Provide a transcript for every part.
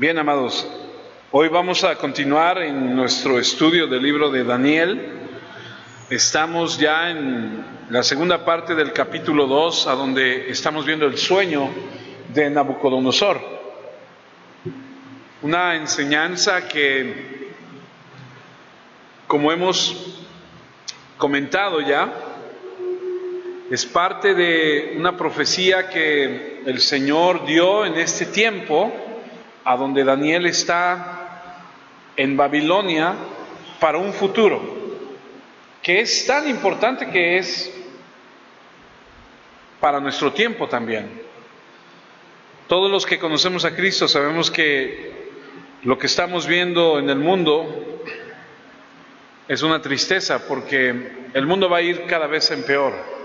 Bien, amados, hoy vamos a continuar en nuestro estudio del libro de Daniel. Estamos ya en la segunda parte del capítulo 2, a donde estamos viendo el sueño de Nabucodonosor. Una enseñanza que, como hemos comentado ya, es parte de una profecía que el Señor dio en este tiempo, a donde Daniel está en Babilonia para un futuro, que es tan importante que es para nuestro tiempo también. Todos los que conocemos a Cristo sabemos que lo que estamos viendo en el mundo es una tristeza, porque el mundo va a ir cada vez en peor.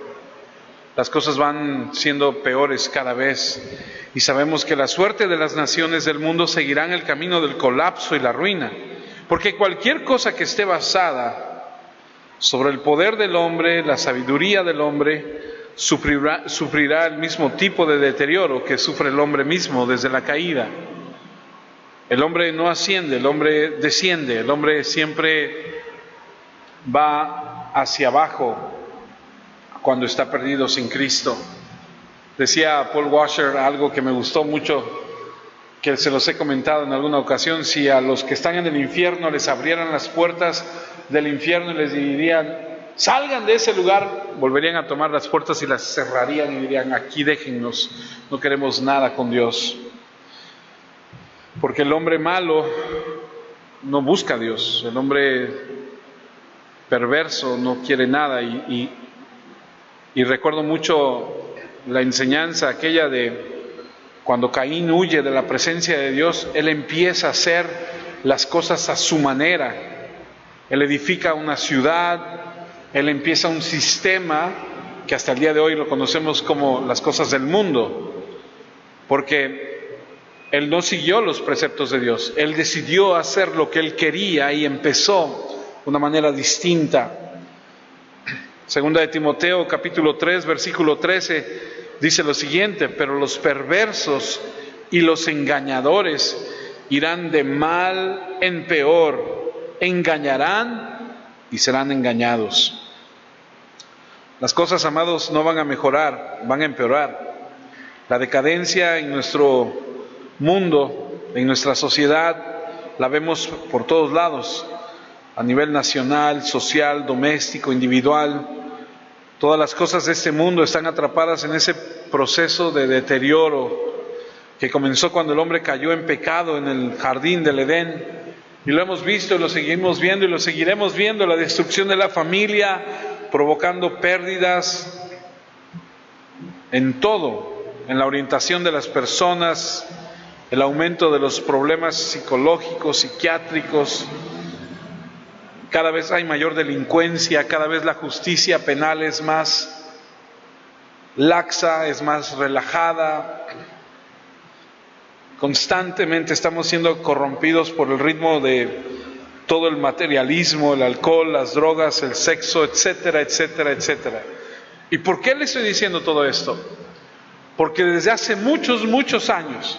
Las cosas van siendo peores cada vez y sabemos que la suerte de las naciones del mundo seguirán el camino del colapso y la ruina, porque cualquier cosa que esté basada sobre el poder del hombre, la sabiduría del hombre, sufrirá el mismo tipo de deterioro que sufre el hombre mismo desde la caída. El hombre no asciende, el hombre desciende, el hombre siempre va hacia abajo cuando está perdido sin Cristo. Decía Paul Washer algo que me gustó mucho, que se los he comentado en alguna ocasión: si a los que están en el infierno les abrieran las puertas del infierno y les dirían, salgan de ese lugar, volverían a tomar las puertas y las cerrarían y dirían, aquí déjennos, no queremos nada con Dios. Porque el hombre malo no busca a Dios, el hombre perverso no quiere nada. Y recuerdo mucho la enseñanza aquella de cuando Caín huye de la presencia de Dios, él empieza a hacer las cosas a su manera. Él edifica una ciudad, él empieza un sistema que hasta el día de hoy lo conocemos como las cosas del mundo, porque él no siguió los preceptos de Dios, él decidió hacer lo que él quería y empezó de una manera distinta. Segunda de Timoteo, capítulo 3, versículo 13, dice lo siguiente: pero los perversos y los engañadores irán de mal en peor, engañarán y serán engañados. Las cosas, amados, no van a mejorar, van a empeorar. La decadencia en nuestro mundo, en nuestra sociedad, la vemos por todos lados. A nivel nacional, social, doméstico, individual. Todas las cosas de este mundo están atrapadas en ese proceso de deterioro que comenzó cuando el hombre cayó en pecado en el jardín del Edén. Y lo hemos visto y lo seguimos viendo y lo seguiremos viendo: la destrucción de la familia, provocando pérdidas en todo, en la orientación de las personas, el aumento de los problemas psicológicos, psiquiátricos. Cada vez hay mayor delincuencia, cada vez la justicia penal es más laxa, es más relajada. Constantemente estamos siendo corrompidos por el ritmo de todo el materialismo, el alcohol, las drogas, el sexo, etcétera, etcétera, etcétera. ¿Y por qué le estoy diciendo todo esto? Porque desde hace muchos años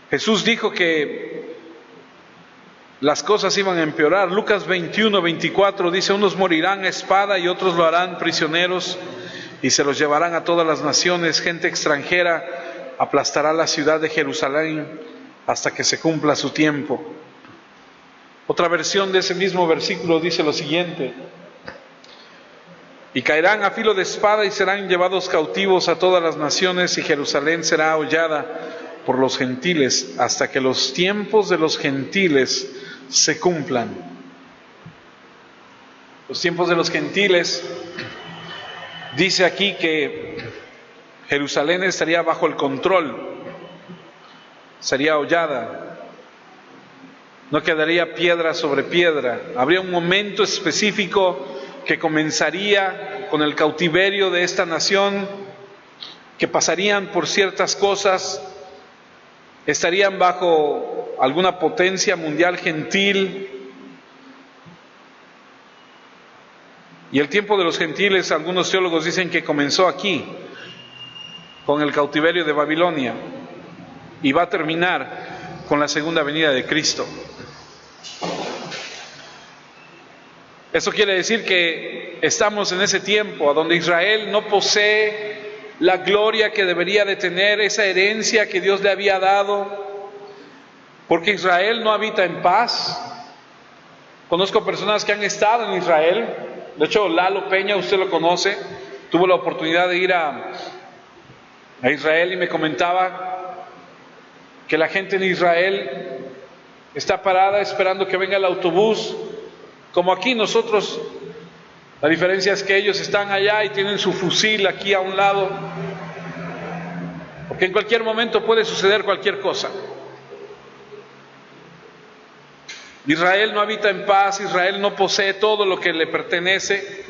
Jesús dijo que las cosas iban a empeorar. Lucas 21, 24 dice: unos morirán a espada y otros lo harán prisioneros y se los llevarán a todas las naciones. Gente extranjera aplastará la ciudad de Jerusalén hasta que se cumpla su tiempo. Otra versión de ese mismo versículo dice lo siguiente: y caerán a filo de espada y serán llevados cautivos a todas las naciones, y Jerusalén será hollada por los gentiles hasta que los tiempos de los gentiles se cumplan. Los tiempos de los gentiles, dice aquí que Jerusalén estaría bajo el control, sería hollada, no quedaría piedra sobre piedra. Habría un momento específico que comenzaría con el cautiverio de esta nación, que pasarían por ciertas cosas, estarían bajo alguna potencia mundial gentil. Y el tiempo de los gentiles, algunos teólogos dicen que comenzó aquí, con el cautiverio de Babilonia. y va a terminar con la segunda venida de Cristo. Eso quiere decir que estamos en ese tiempo a donde Israel no posee la gloria que debería de tener, esa herencia que Dios le había dado, porque Israel no habita en paz. Conozco personas que han estado en Israel. De hecho, Lalo Peña, usted lo conoce, tuvo la oportunidad de ir a Israel y me comentaba que la gente en Israel está parada esperando que venga el autobús, como aquí nosotros. La diferencia es que ellos están allá y tienen su fusil aquí a un lado, porque en cualquier momento puede suceder cualquier cosa. Israel no habita en paz, Israel no posee todo lo que le pertenece.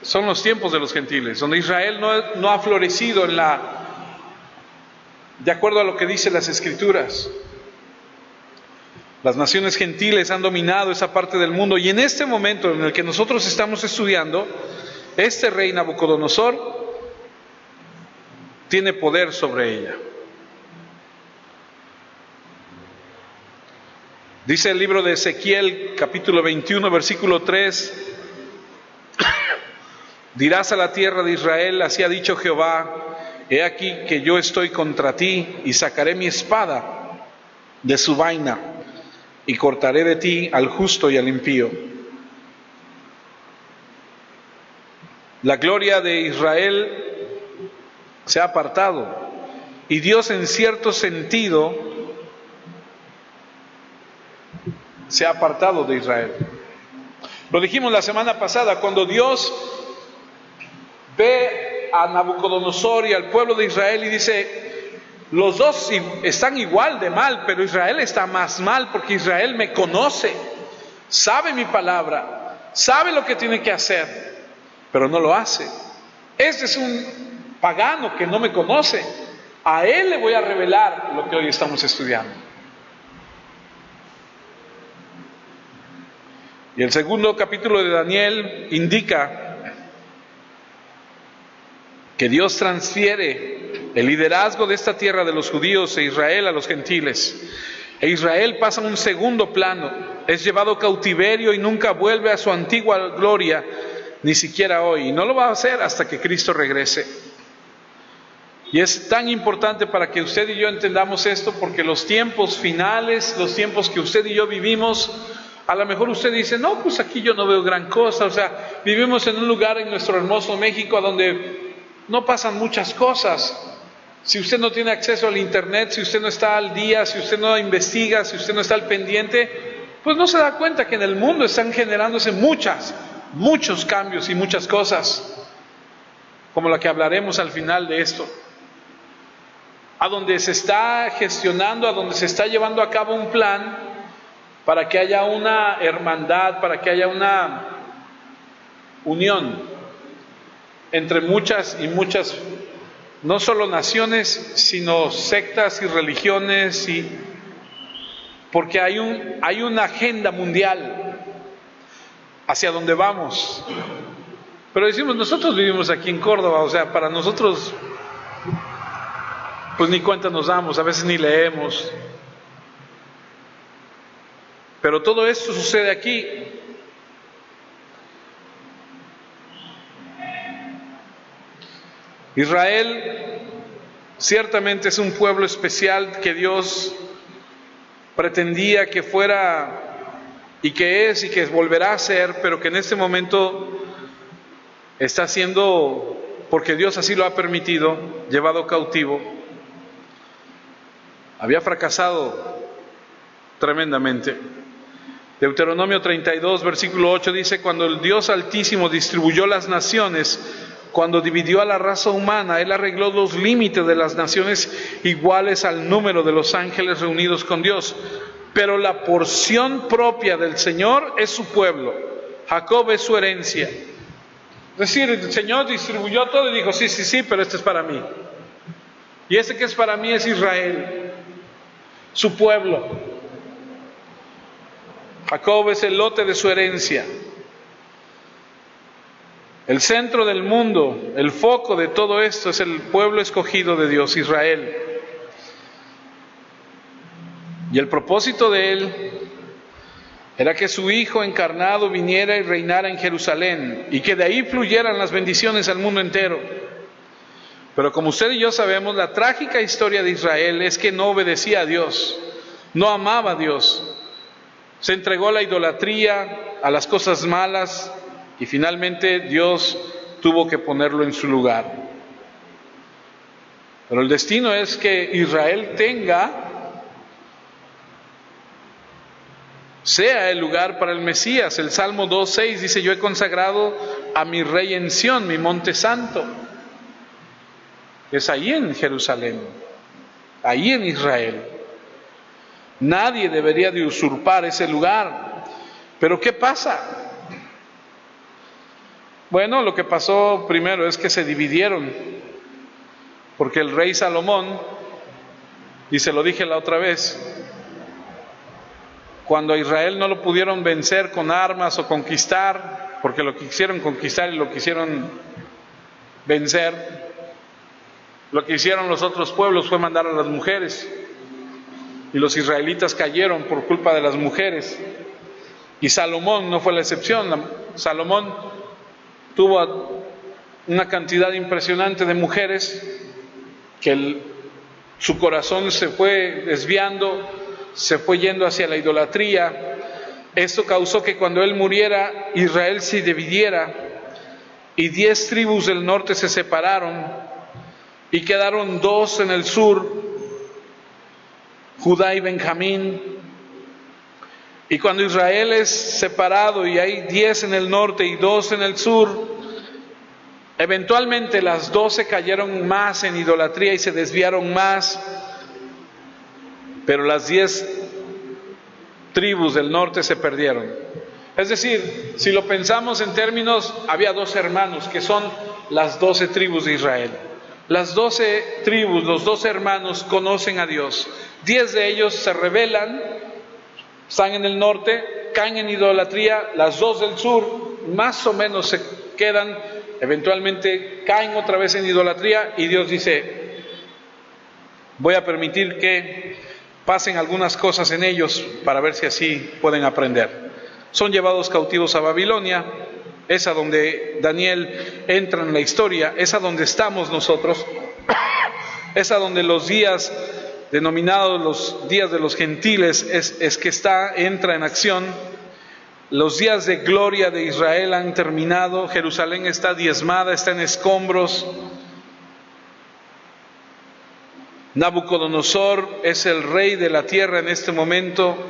Son los tiempos de los gentiles, donde Israel no ha florecido de acuerdo a lo que dicen las Escrituras. Las naciones gentiles han dominado esa parte del mundo, y en este momento en el que nosotros estamos estudiando, este rey Nabucodonosor tiene poder sobre ella. Dice el libro de Ezequiel, capítulo 21, versículo 3, dirás a la tierra de Israel, así ha dicho Jehová, he aquí que yo estoy contra ti, y sacaré mi espada de su vaina, y cortaré de ti al justo y al impío. La gloria de Israel se ha apartado, y Dios en cierto sentido se ha apartado de Israel. Lo dijimos la semana pasada, cuando Dios ve a Nabucodonosor y al pueblo de Israel y dice, los dos están igual de mal, pero Israel está más mal porque Israel me conoce, sabe mi palabra, sabe lo que tiene que hacer, pero no lo hace. Este es un pagano que no me conoce, a él le voy a revelar lo que hoy estamos estudiando. Y el segundo capítulo de Daniel indica que Dios transfiere el liderazgo de esta tierra de los judíos e Israel a los gentiles. E Israel pasa a un segundo plano, es llevado a cautiverio y nunca vuelve a su antigua gloria, ni siquiera hoy. Y no lo va a hacer hasta que Cristo regrese. Y es tan importante para que usted y yo entendamos esto, porque los tiempos finales, los tiempos que usted y yo vivimos, a lo mejor usted dice, no, pues aquí yo no veo gran cosa, o sea, vivimos en un lugar en nuestro hermoso México donde no pasan muchas cosas. Si usted no tiene acceso al internet, si usted no está al día, si usted no investiga, si usted no está al pendiente, pues no se da cuenta que en el mundo están generándose muchos cambios y muchas cosas, como la que hablaremos al final de esto. A donde se está gestionando, a donde se está llevando a cabo un plan para que haya una hermandad, para que haya una unión entre muchas y muchas, no solo naciones, sino sectas y religiones, porque hay una agenda mundial hacia donde vamos. Pero decimos, nosotros vivimos aquí en Córdoba, o sea, para nosotros, pues ni cuenta nos damos, a veces ni leemos. Pero todo esto sucede aquí. Israel ciertamente es un pueblo especial que Dios pretendía que fuera, y que es, y que volverá a ser, pero que en este momento está siendo, porque Dios así lo ha permitido, llevado cautivo. Había fracasado tremendamente. Deuteronomio 32, versículo 8 dice, cuando el Dios Altísimo distribuyó las naciones, cuando dividió a la raza humana, Él arregló los límites de las naciones iguales al número de los ángeles reunidos con Dios. Pero la porción propia del Señor es su pueblo. Jacob es su herencia. Es decir, el Señor distribuyó todo y dijo, sí, pero este es para mí. Y este que es para mí es Israel, su pueblo. Jacob es el lote de su herencia. El centro del mundo, el foco de todo esto es el pueblo escogido de Dios, Israel. Y el propósito de Él era que su Hijo encarnado viniera y reinara en Jerusalén y que de ahí fluyeran las bendiciones al mundo entero. Pero como usted y yo sabemos, la trágica historia de Israel es que no obedecía a Dios, no amaba a Dios, se entregó a la idolatría, a las cosas malas, y finalmente Dios tuvo que ponerlo en su lugar. Pero el destino es que Israel sea el lugar para el Mesías. El Salmo 2:6 dice: yo he consagrado a mi rey en Sión, mi monte santo. Es ahí en Jerusalén, ahí en Israel. Nadie debería de usurpar ese lugar. Pero ¿qué pasa? Bueno, lo que pasó primero es que se dividieron, porque el rey Salomón, y se lo dije la otra vez, cuando a Israel no lo pudieron vencer con armas o conquistar, porque lo quisieron conquistar y lo quisieron vencer, lo que hicieron los otros pueblos fue mandar a las mujeres, y los israelitas cayeron por culpa de las mujeres, y Salomón no fue la excepción. Salomón tuvo una cantidad impresionante de mujeres que su corazón se fue desviando, se fue yendo hacia la idolatría. Esto causó que cuando él muriera, Israel se dividiera y 10 tribus del norte se separaron y quedaron 2 en el sur, Judá y Benjamín. Y cuando Israel es separado y hay 10 en el norte y 2 en el sur, eventualmente las 12 cayeron más en idolatría y se desviaron más, pero las 10 tribus del norte se perdieron. Es decir, si lo pensamos en términos, había 2 hermanos que son las 12 tribus de Israel. Las 12 tribus, los 12 hermanos conocen a Dios. 10 de ellos se rebelan, están en el norte, caen en idolatría. Las 2 del sur más o menos se quedan, eventualmente caen otra vez en idolatría, y Dios dice: voy a permitir que pasen algunas cosas en ellos para ver si así pueden aprender. Son llevados cautivos a Babilonia. Es a donde Daniel entra en la historia, es a donde estamos nosotros, es a donde los días denominados los días de los gentiles es que entra en acción. Los días de gloria de Israel han terminado. Jerusalén está diezmada, está en escombros. Nabucodonosor es el rey de la tierra en este momento.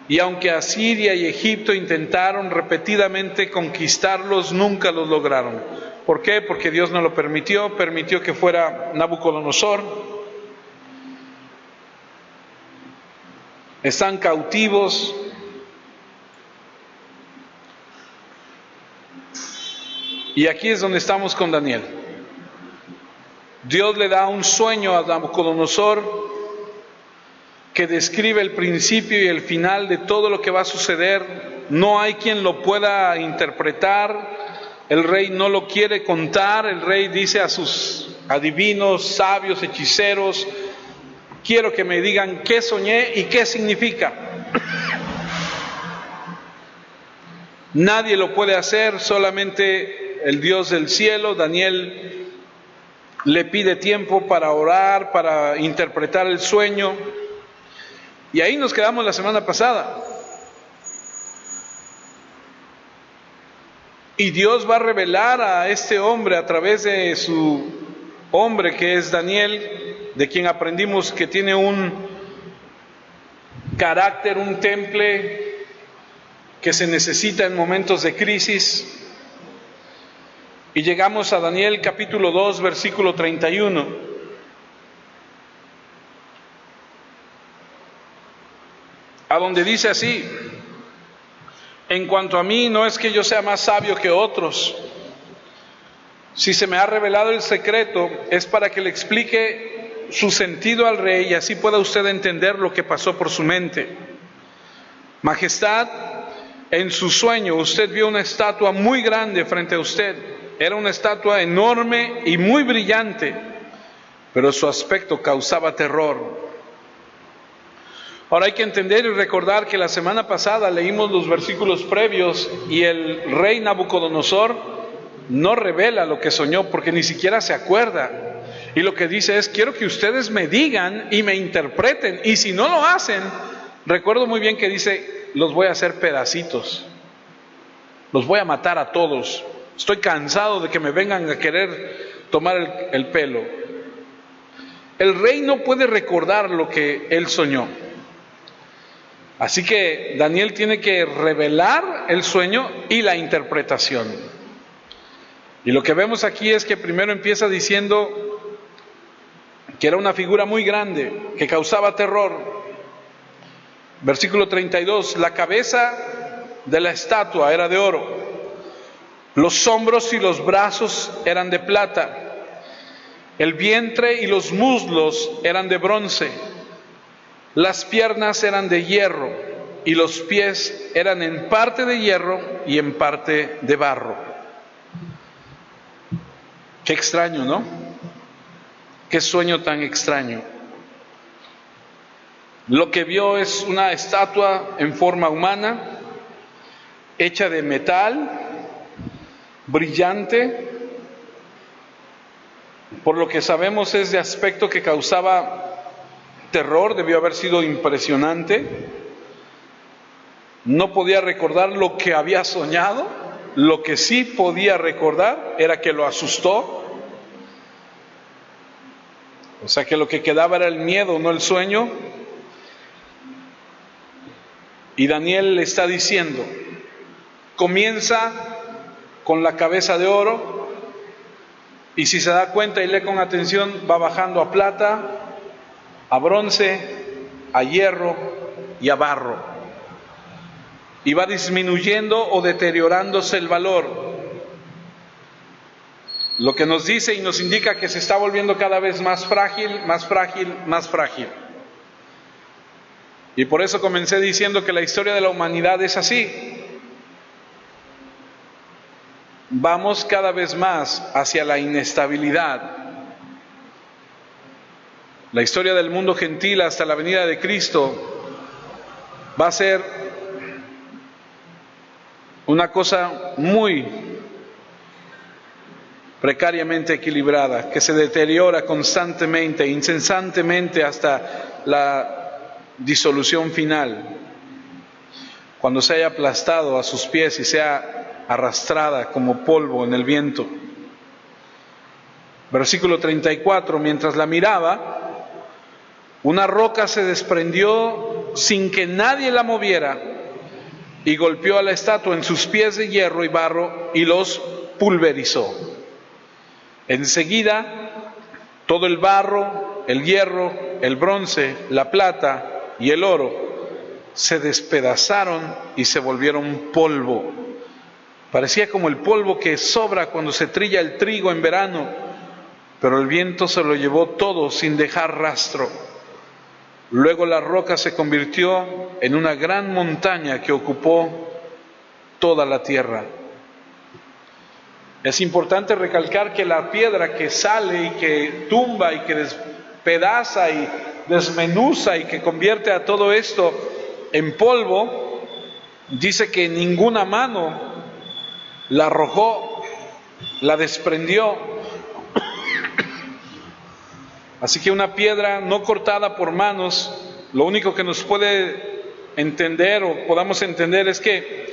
Y aunque Asiria y Egipto intentaron repetidamente conquistarlos, nunca los lograron. ¿Por qué? Porque Dios no lo permitió que fuera Nabucodonosor. Están cautivos. Y aquí es donde estamos con Daniel. Dios le da un sueño a Nabucodonosor que describe el principio y el final de todo lo que va a suceder. No hay quien lo pueda interpretar. El rey no lo quiere contar. El rey dice a sus adivinos, sabios, hechiceros: quiero que me digan qué soñé y qué significa. Nadie lo puede hacer, solamente el Dios del cielo. Daniel le pide tiempo para orar, para interpretar el sueño. Y ahí nos quedamos la semana pasada. Y Dios va a revelar a este hombre a través de su hombre, que es Daniel, de quien aprendimos que tiene un carácter, un temple que se necesita en momentos de crisis. Y llegamos a Daniel capítulo 2, versículo 31. A donde dice así: en cuanto a mí, no es que yo sea más sabio que otros. Si se me ha revelado el secreto, es para que le explique su sentido al rey y así pueda usted entender lo que pasó por su mente. Majestad, En su sueño usted vio una estatua muy grande frente a usted. Era una estatua enorme y muy brillante, pero su aspecto causaba terror. Ahora hay que entender y recordar que la semana pasada leímos los versículos previos y el rey Nabucodonosor no revela lo que soñó porque ni siquiera se acuerda. Y lo que dice es: quiero que ustedes me digan y me interpreten, y si no lo hacen, recuerdo muy bien que dice: los voy a hacer pedacitos, los voy a matar a todos. Estoy cansado de que me vengan a querer tomar el pelo. El rey no puede recordar lo que él soñó. Así que Daniel tiene que revelar el sueño y la interpretación. Y lo que vemos aquí es que primero empieza diciendo que era una figura muy grande, que causaba terror. Versículo 32, la cabeza de la estatua era de oro, los hombros y los brazos eran de plata, el vientre y los muslos eran de bronce, las piernas eran de hierro y los pies eran en parte de hierro y en parte de barro. Qué extraño, ¿no? Qué sueño tan extraño. Lo que vio es una estatua en forma humana, hecha de metal, brillante. Por lo que sabemos es de aspecto que causaba terror, debió haber sido impresionante. No podía recordar lo que había soñado. Lo que sí podía recordar era que lo asustó. O sea que lo que quedaba era el miedo, no el sueño. Y Daniel le está diciendo, comienza con la cabeza de oro, y si se da cuenta y lee con atención, va bajando a plata, a bronce, a hierro y a barro. Y va disminuyendo o deteriorándose el valor. Lo que nos dice y nos indica que se está volviendo cada vez más frágil, más frágil, más frágil. Y por eso comencé diciendo que la historia de la humanidad es así. Vamos cada vez más hacia la inestabilidad. La historia del mundo gentil hasta la venida de Cristo va a ser una cosa muy precariamente equilibrada, que se deteriora constantemente, incesantemente hasta la disolución final, cuando se haya aplastado a sus pies y sea arrastrada como polvo en el viento. Versículo 34, mientras la miraba, una roca se desprendió sin que nadie la moviera y golpeó a la estatua en sus pies de hierro y barro y los pulverizó. Enseguida, todo el barro, el hierro, el bronce, la plata y el oro se despedazaron y se volvieron polvo. Parecía como el polvo que sobra cuando se trilla el trigo en verano, pero el viento se lo llevó todo sin dejar rastro. Luego la roca se convirtió en una gran montaña que ocupó toda la tierra. Es importante recalcar que la piedra que sale y que tumba y que despedaza y desmenuza y que convierte a todo esto en polvo, dice que ninguna mano la arrojó, la desprendió. Así que una piedra no cortada por manos, lo único que nos puede entender o podamos entender es que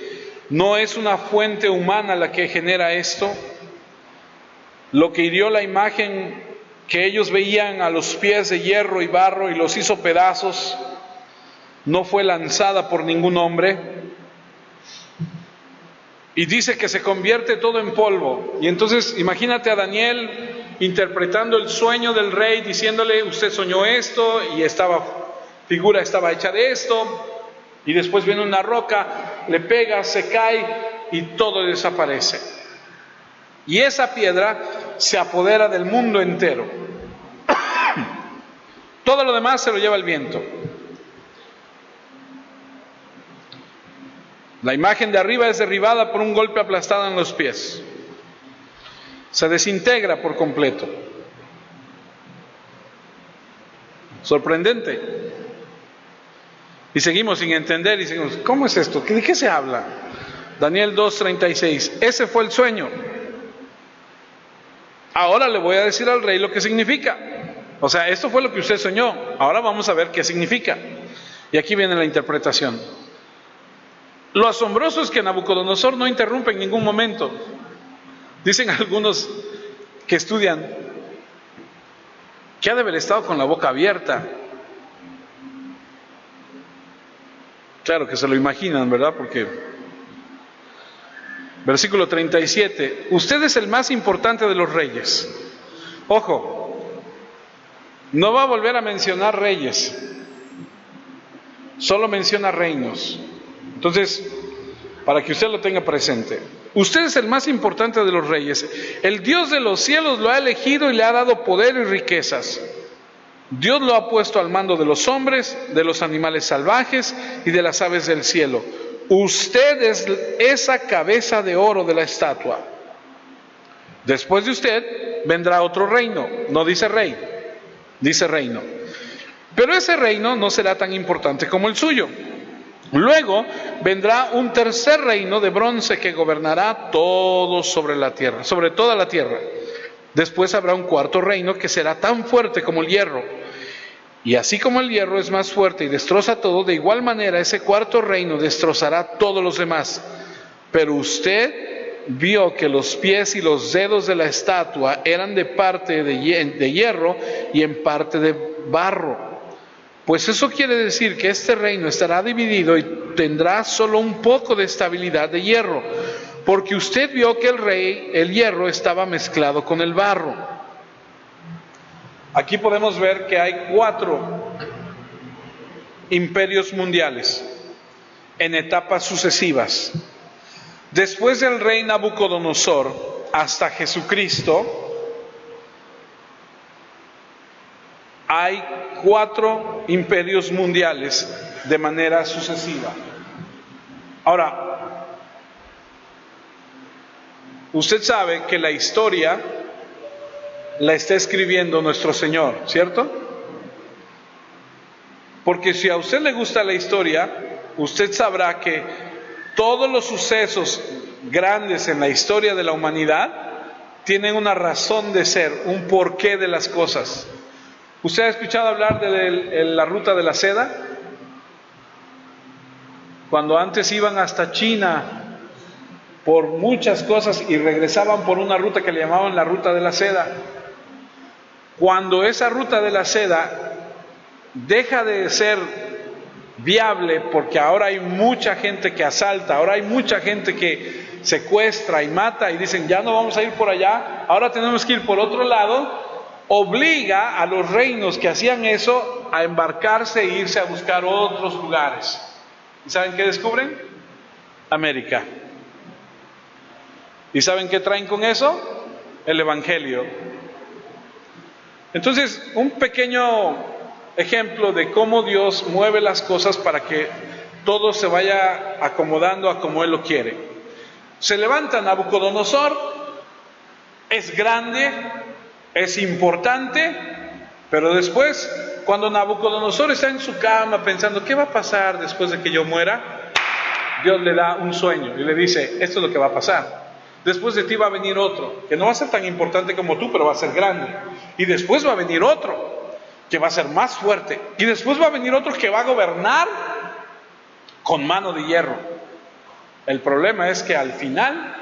no es una fuente humana la que genera esto. Lo que hirió la imagen que ellos veían a los pies de hierro y barro y los hizo pedazos, no fue lanzada por ningún hombre. Y dice que se convierte todo en polvo. Y entonces imagínate a Daniel interpretando el sueño del rey, diciéndole: usted soñó esto y esta figura estaba hecha de esto. Y después viene una roca, le pega, se cae y todo desaparece. Y esa piedra se apodera del mundo entero. Todo lo demás se lo lleva el viento. La imagen de arriba es derribada por un golpe aplastado en los pies. Se desintegra por completo. Sorprendente. Y seguimos sin entender y seguimos, ¿cómo es esto? ¿De qué se habla? Daniel 2:36, ese fue el sueño. Ahora le voy a decir al rey lo que significa. O sea, esto fue lo que usted soñó. Ahora vamos a ver qué significa. Y aquí viene la interpretación. Lo asombroso es que Nabucodonosor no interrumpe en ningún momento. Dicen algunos que estudian que ha de haber estado con la boca abierta. Claro que se lo imaginan, ¿verdad? Porque versículo 37, usted es el más importante de los reyes. Ojo, no va a volver a mencionar reyes, solo menciona reinos. Entonces, para que usted lo tenga presente, usted es el más importante de los reyes. El Dios de los cielos lo ha elegido y le ha dado poder y riquezas. Dios lo ha puesto al mando de los hombres, de los animales salvajes y de las aves del cielo. Usted es esa cabeza de oro de la estatua. Después de usted vendrá otro reino. No dice rey, dice reino. Pero ese reino no será tan importante como el suyo. Luego vendrá un tercer reino de bronce que gobernará todo sobre la tierra, sobre toda la tierra. Después habrá un cuarto reino que será tan fuerte como el hierro. Y así como el hierro es más fuerte y destroza todo, de igual manera ese cuarto reino destrozará todos los demás. Pero usted vio que los pies y los dedos de la estatua eran de parte de hierro y en parte de barro. Pues eso quiere decir que este reino estará dividido y tendrá solo un poco de estabilidad de hierro, porque usted vio que el hierro estaba mezclado con el barro. Aquí podemos ver que hay 4 imperios mundiales en etapas sucesivas. Después del rey Nabucodonosor hasta Jesucristo, hay 4 imperios mundiales de manera sucesiva. Ahora, usted sabe que la historia la está escribiendo nuestro Señor, ¿cierto? Porque si a usted le gusta la historia, usted sabrá que todos los sucesos grandes en la historia de la humanidad tienen una razón de ser, un porqué de las cosas. ¿Usted ha escuchado hablar de la ruta de la seda? Cuando antes iban hasta China por muchas cosas y regresaban por una ruta que le llamaban la ruta de la seda. Cuando esa ruta de la seda deja de ser viable porque ahora hay mucha gente que asalta, ahora hay mucha gente que secuestra y mata y dicen ya no vamos a ir por allá, ahora tenemos que ir por otro lado, obliga a los reinos que hacían eso a embarcarse e irse a buscar otros lugares. ¿Y saben qué descubren? América. ¿Y saben qué traen con eso? El Evangelio. Entonces, un pequeño ejemplo de cómo Dios mueve las cosas para que todo se vaya acomodando a como Él lo quiere. Se levanta Nabucodonosor, es grande, es importante, pero después, cuando Nabucodonosor está en su cama pensando, ¿qué va a pasar después de que yo muera? Dios le da un sueño y le dice, esto es lo que va a pasar. Después de ti va a venir otro, que no va a ser tan importante como tú, pero va a ser grande. Y después va a venir otro, que va a ser más fuerte. Y después va a venir otro que va a gobernar con mano de hierro. El problema es que al final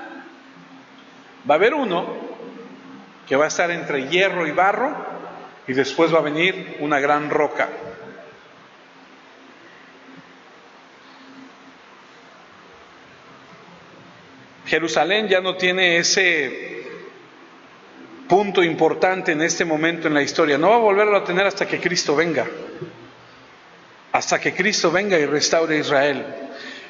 va a haber uno que va a estar entre hierro y barro, y después va a venir una gran roca. Jerusalén ya no tiene ese punto importante en este momento en la historia. No va a volverlo a tener hasta que Cristo venga. Hasta que Cristo venga y restaure Israel.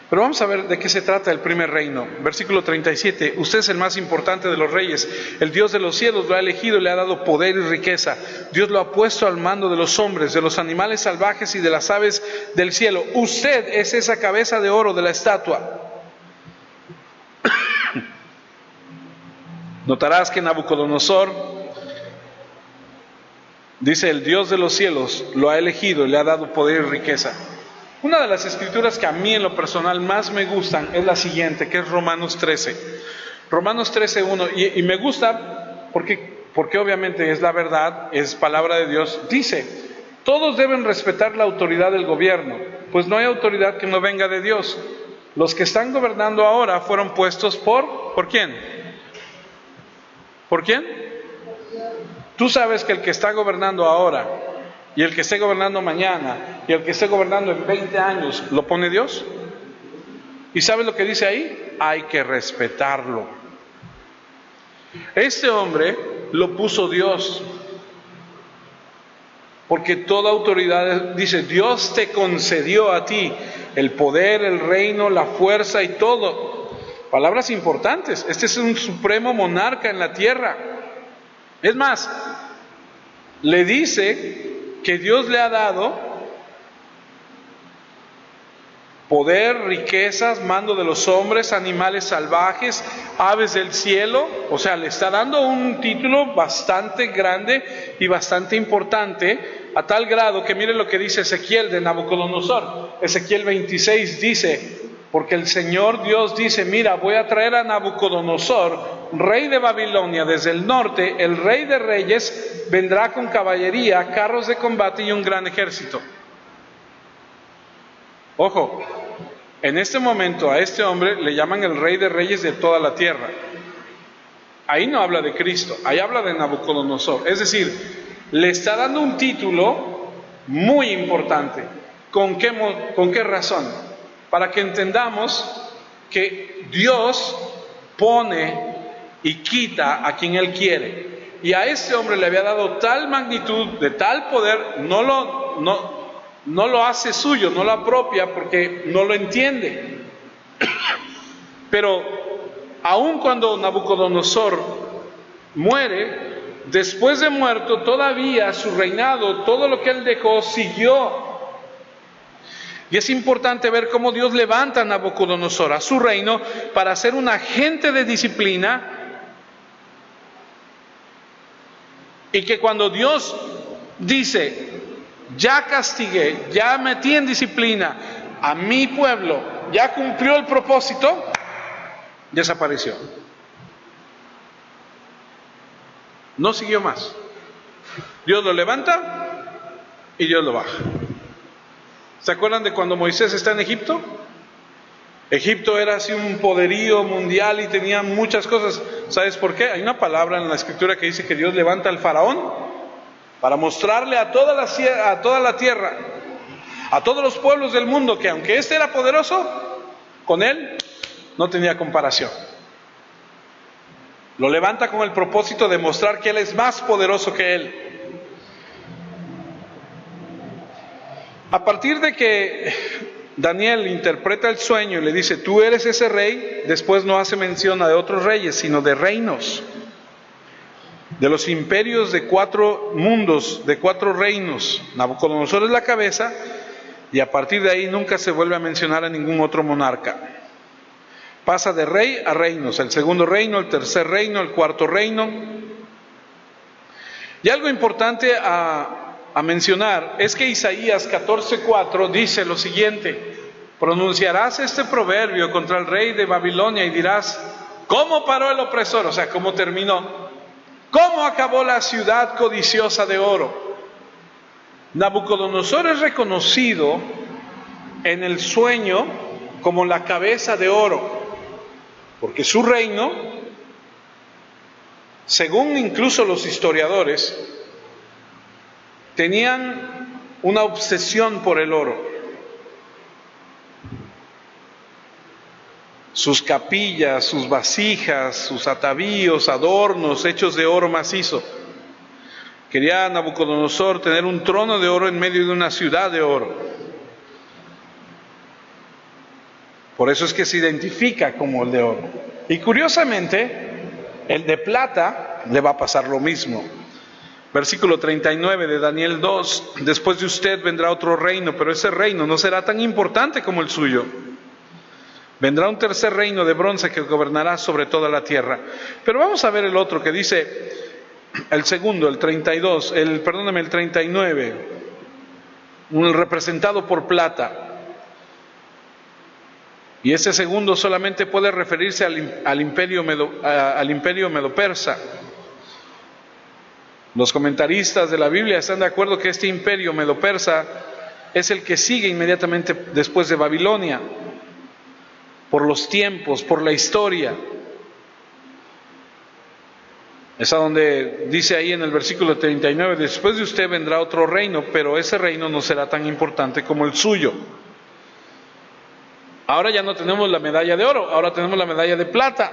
Pero vamos a ver de qué se trata el primer reino. Versículo 37. Usted es el más importante de los reyes. El Dios de los cielos lo ha elegido y le ha dado poder y riqueza. Dios lo ha puesto al mando de los hombres, de los animales salvajes y de las aves del cielo. Usted es esa cabeza de oro de la estatua. Notarás que Nabucodonosor, dice, el Dios de los cielos lo ha elegido y le ha dado poder y riqueza. Una de las escrituras que a mí en lo personal más me gustan es la siguiente, que es Romanos 13. Romanos 13:1, y me gusta porque obviamente es la verdad, es palabra de Dios. Dice, todos deben respetar la autoridad del gobierno, pues no hay autoridad que no venga de Dios. Los que están gobernando ahora fueron puestos ¿por quién? ¿Por quién? Tú sabes que el que está gobernando ahora, y el que esté gobernando mañana, y el que esté gobernando en 20 años, ¿lo pone Dios? ¿Y sabes lo que dice ahí? Hay que respetarlo. Este hombre lo puso Dios, porque toda autoridad, dice, Dios te concedió a ti el poder, el reino, la fuerza y todo. Palabras importantes. Este es un supremo monarca en la tierra. Es más, le dice que Dios le ha dado poder, riquezas, mando de los hombres, animales salvajes, aves del cielo. O sea, le está dando un título bastante grande y bastante importante, a tal grado que mire lo que dice Ezequiel de Nabucodonosor. Ezequiel 26 dice, porque el Señor Dios dice, mira, voy a traer a Nabucodonosor, rey de Babilonia, desde el norte, el rey de reyes, vendrá con caballería, carros de combate y un gran ejército. Ojo, en este momento a este hombre le llaman el rey de reyes de toda la tierra. Ahí no habla de Cristo, ahí habla de Nabucodonosor. Es decir, le está dando un título muy importante. ¿Con qué razón? Para que entendamos que Dios pone y quita a quien Él quiere. Y a este hombre le había dado tal magnitud, de tal poder, no lo hace suyo, no lo apropia porque no lo entiende. Pero aun cuando Nabucodonosor muere, después de muerto, todavía su reinado, todo lo que él dejó, siguió. Y es importante ver cómo Dios levanta a Nabucodonosor, a su reino, para ser un agente de disciplina. Y que cuando Dios dice, ya castigué, ya metí en disciplina a mi pueblo, ya cumplió el propósito, desapareció. No siguió más. Dios lo levanta y Dios lo baja. ¿Se acuerdan de cuando Moisés está en Egipto? Egipto era así un poderío mundial y tenía muchas cosas. ¿Sabes por qué? Hay una palabra en la escritura que dice que Dios levanta al faraón para mostrarle a toda la tierra, a todos los pueblos del mundo, que aunque éste era poderoso, con él no tenía comparación. Lo levanta con el propósito de mostrar que él es más poderoso que él. A partir de que Daniel interpreta el sueño y le dice, tú eres ese rey, después no hace mención de otros reyes, sino de reinos, de los imperios de 4 mundos, de 4 reinos. Nabucodonosor es la cabeza, y a partir de ahí nunca se vuelve a mencionar a ningún otro monarca. Pasa de rey a reinos, el segundo reino, el tercer reino, el cuarto reino. Y algo importante a mencionar es que Isaías 14:4 dice lo siguiente: pronunciarás este proverbio contra el rey de Babilonia y dirás, ¿cómo paró el opresor? O sea, ¿cómo terminó? ¿Cómo acabó la ciudad codiciosa de oro? Nabucodonosor es reconocido en el sueño como la cabeza de oro, porque su reino, según incluso los historiadores, tenían una obsesión por el oro. Sus capillas, sus vasijas, sus atavíos, adornos hechos de oro macizo. Quería Nabucodonosor tener un trono de oro en medio de una ciudad de oro. Por eso es que se identifica como el de oro. Y curiosamente, el de plata le va a pasar lo mismo. Versículo 39 de Daniel 2: después de usted vendrá otro reino, pero ese reino no será tan importante como el suyo. Vendrá un tercer reino de bronce que gobernará sobre toda la tierra. Pero vamos a ver el otro que dice, el segundo, el 32, el 39, representado por plata. Y ese segundo solamente puede referirse al imperio medo-persa. Los comentaristas de la Biblia están de acuerdo que este imperio medo-persa es el que sigue inmediatamente después de Babilonia, por los tiempos, por la historia. Es a donde dice ahí en el versículo 39, después de usted vendrá otro reino, pero ese reino no será tan importante como el suyo. Ahora ya no tenemos la medalla de oro, ahora tenemos la medalla de plata.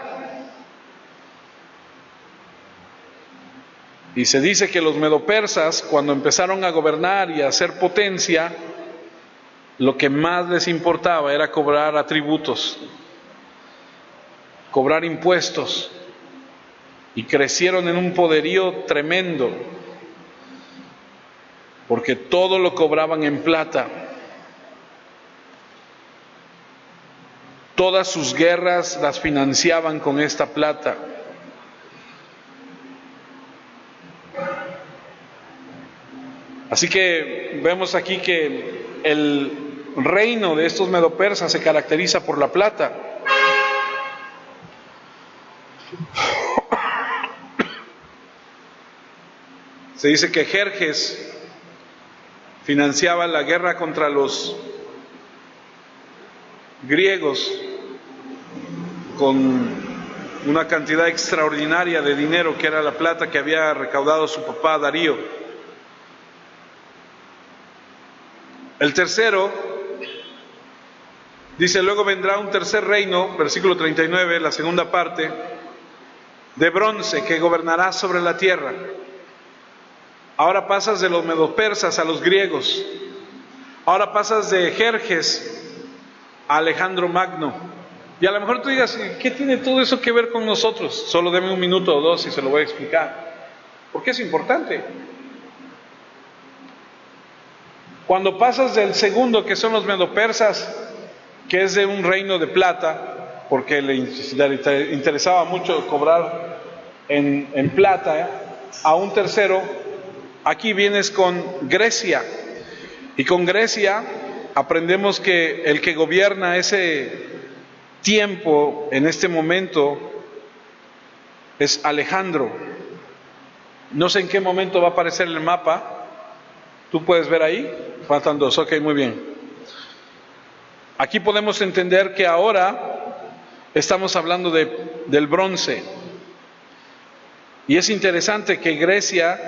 Y se dice que los medopersas, cuando empezaron a gobernar y a hacer potencia, lo que más les importaba era cobrar atributos, cobrar impuestos, y crecieron en un poderío tremendo, porque todo lo cobraban en plata. Todas sus guerras las financiaban con esta plata. Así que vemos aquí que el reino de estos medopersas se caracteriza por la plata. Se dice que Jerjes financiaba la guerra contra los griegos con una cantidad extraordinaria de dinero que era la plata que había recaudado su papá Darío. El tercero, dice, luego vendrá un tercer reino, versículo 39, la segunda parte, de bronce que gobernará sobre la tierra. Ahora pasas de los medopersas a los griegos. Ahora pasas de Jerjes a Alejandro Magno. Y a lo mejor tú digas, ¿qué tiene todo eso que ver con nosotros? Solo deme un minuto o dos y se lo voy a explicar. ¿Por qué es importante? Cuando pasas del segundo, que son los medopersas, que es de un reino de plata, porque le interesaba mucho cobrar en plata, a un tercero, aquí vienes con Grecia. Y con Grecia aprendemos que el que gobierna ese tiempo, en este momento, es Alejandro. No sé en qué momento va a aparecer el mapa. ¿Tú puedes ver ahí? Faltan dos, ok, muy bien. Aquí podemos entender que ahora estamos hablando del bronce. Y es interesante que Grecia,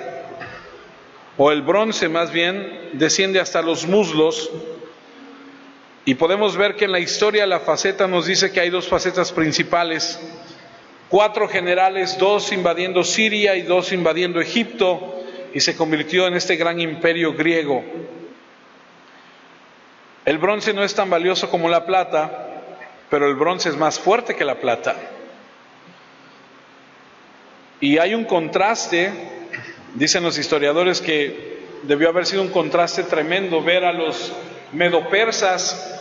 o el bronce más bien, desciende hasta los muslos. Y podemos ver que en la historia la faceta nos dice que hay dos facetas principales. 4 generales, 2 invadiendo Siria y 2 invadiendo Egipto, y se convirtió en este gran imperio griego. El bronce no es tan valioso como la plata, pero el bronce es más fuerte que la plata. Y hay un contraste, dicen los historiadores que debió haber sido un contraste tremendo ver a los medopersas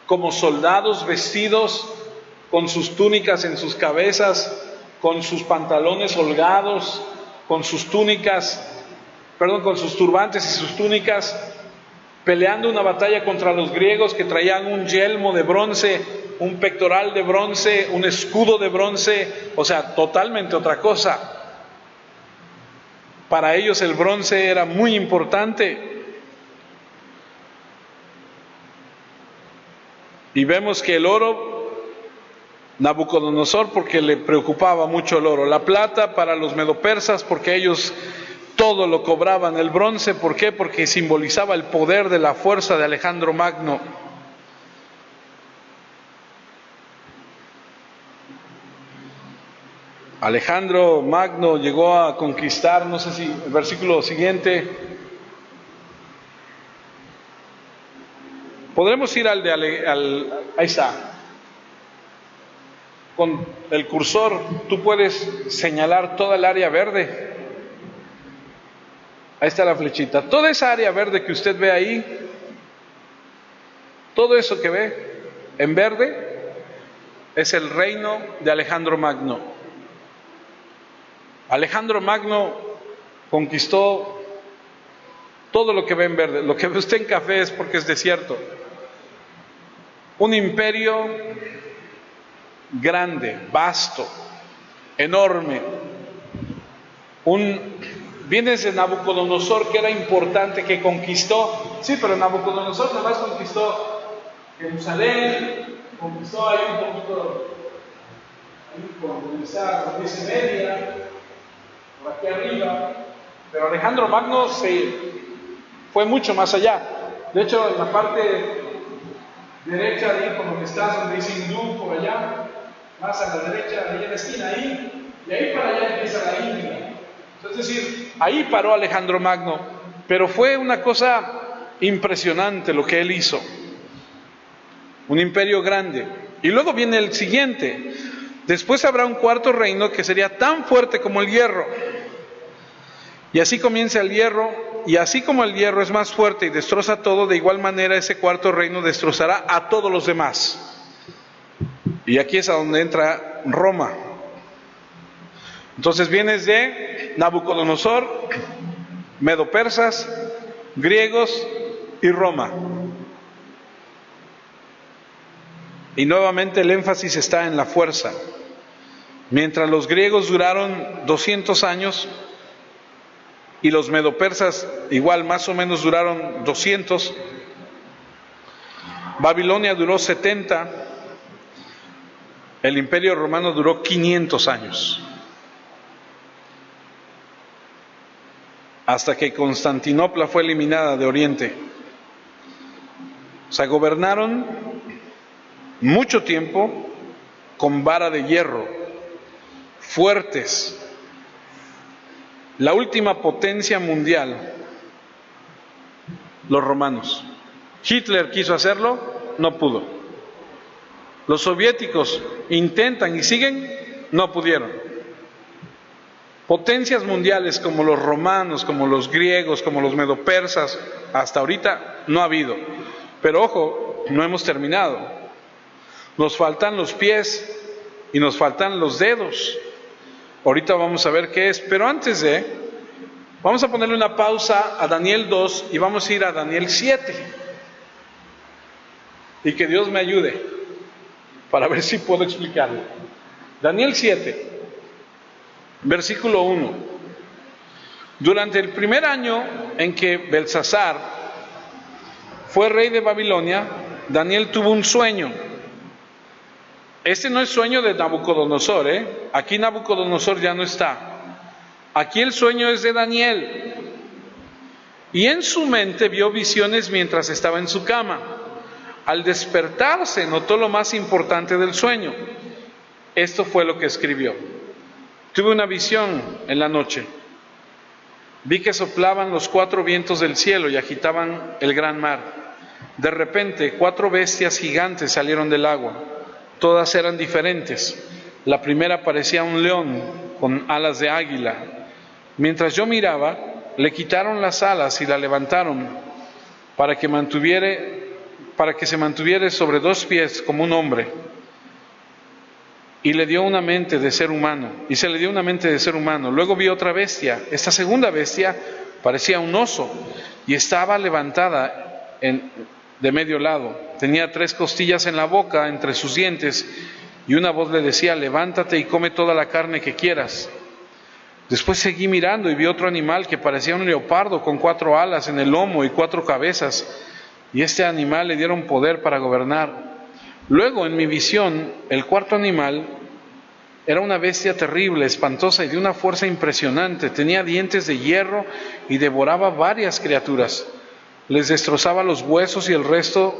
como soldados vestidos con sus túnicas en sus cabezas, con sus pantalones holgados, con sus con sus turbantes y sus túnicas, peleando una batalla contra los griegos que traían un yelmo de bronce, un pectoral de bronce, un escudo de bronce, o sea, totalmente otra cosa. Para ellos el bronce era muy importante. Y vemos que el oro, Nabucodonosor, porque le preocupaba mucho el oro. La plata para los medopersas, porque ellos todo lo cobraban. El bronce, ¿por qué? Porque simbolizaba el poder de la fuerza de Alejandro Magno. Alejandro Magno llegó a conquistar, no sé si el versículo siguiente. Podremos ir al ahí está. Con el cursor tú puedes señalar toda el área verde. Ahí está la flechita. Toda esa área verde que usted ve ahí, todo eso que ve en verde, es el reino de Alejandro Magno. Alejandro Magno conquistó todo lo que ve en verde. Lo que ve usted en café es porque es desierto. Un imperio grande, vasto, enorme. Viene de Nabucodonosor, que era importante, que conquistó. Sí, pero Nabucodonosor nada más conquistó Jerusalén, conquistó ahí un poquito, ahí por donde está la Grecia Media, por aquí arriba. Pero Alejandro Magno fue mucho más allá. De hecho, en la parte derecha, ahí por donde está, donde dice hindú, por allá, más a la derecha, ahí en la esquina, ahí, y ahí para allá empieza la India. Es decir, ahí paró Alejandro Magno, pero fue una cosa impresionante lo que él hizo. Un imperio grande. Y luego viene el siguiente. Después habrá un cuarto reino que sería tan fuerte como el hierro. Y así comienza el hierro, y así como el hierro es más fuerte y destroza todo, de igual manera ese cuarto reino destrozará a todos los demás. Y aquí es a donde entra Roma. Entonces vienes de Nabucodonosor, medo-persas, griegos y Roma. Y nuevamente el énfasis está en la fuerza. Mientras los griegos duraron 200 años y los medo-persas igual más o menos duraron 200, Babilonia duró 70, el Imperio Romano duró 500 años. Hasta que Constantinopla fue eliminada de Oriente. O sea, gobernaron mucho tiempo con vara de hierro, fuertes. La última potencia mundial, los romanos. Hitler quiso hacerlo, no pudo. Los soviéticos intentan y siguen, no pudieron. Potencias mundiales como los romanos, como los griegos, como los medo-persas, hasta ahorita no ha habido. Pero ojo, no hemos terminado. Nos faltan los pies y nos faltan los dedos. Ahorita vamos a ver qué es, pero antes vamos a ponerle una pausa a Daniel 2 y vamos a ir a Daniel 7. Y que Dios me ayude para ver si puedo explicarlo. Daniel 7. Versículo 1. Durante el primer año en que Belsasar fue rey de Babilonia, Daniel tuvo un sueño. Este no es sueño de Nabucodonosor, Aquí Nabucodonosor ya no está. Aquí el sueño es de Daniel. Y en su mente vio visiones mientras estaba en su cama. Al despertarse notó lo más importante del sueño. Esto fue lo que escribió. Tuve una visión en la noche. Vi que soplaban los 4 vientos del cielo y agitaban el gran mar. De repente 4 bestias gigantes salieron del agua. Todas eran diferentes. La primera parecía un león con alas de águila. Mientras yo miraba, le quitaron las alas y la levantaron para que se mantuviera sobre 2 pies como un hombre. Y le dio una mente de ser humano, y se le dio una mente de ser humano. Luego vi otra bestia. Esta segunda bestia parecía un oso y estaba levantada de medio lado. Tenía 3 costillas en la boca entre sus dientes, y una voz le decía: levántate y come toda la carne que quieras. Después seguí mirando y vi otro animal que parecía un leopardo con 4 alas en el lomo y 4 cabezas, y este animal le dieron poder para gobernar. Luego en mi visión, el cuarto animal era una bestia terrible, espantosa y de una fuerza impresionante. Tenía dientes de hierro y devoraba varias criaturas. Les destrozaba los huesos y el resto